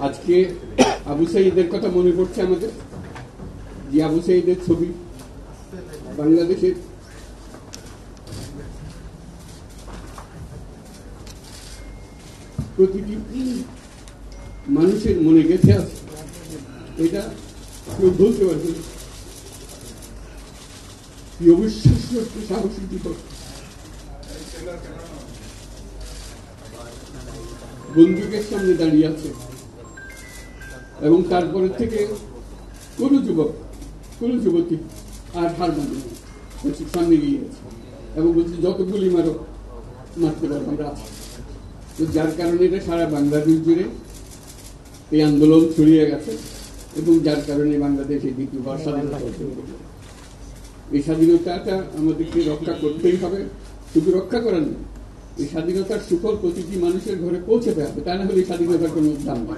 আজকে আবু সাঈদের কথা মনে পড়ছে আমাদের, যে আবু সাঈদের ছবি বাংলাদেশের প্রতিটি মানুষের মনে গেঁথে আছে, এটা কেউ বলতে পারবে না। কি অবিশ্বাস্য একটা সাহসী যুবক, বন্দুকের সামনে দাঁড়িয়ে আছে, এবং তারপরে থেকে কোন যুবক কোন যুবতী আর হার মানে সামনে গিয়ে আছে এবং বলছে যত গুলি মারো মারতে পারো, আমরা আছি। তো যার কারণে এটা সারা বাংলাদেশ জুড়ে এই আন্দোলন ছড়িয়ে গেছে এবং যার কারণে বাংলাদেশ এই দ্বিতীয়বার স্বাধীনতা অর্জন করল। এই স্বাধীনতাটা আমাদেরকে রক্ষা করতেই হবে, শুধু রক্ষা করার নয়, এই স্বাধীনতার সুফল প্রতিটি মানুষের ঘরে পৌঁছাতে হবে, তা না হলে স্বাধীনতার কোনো দাম নেই।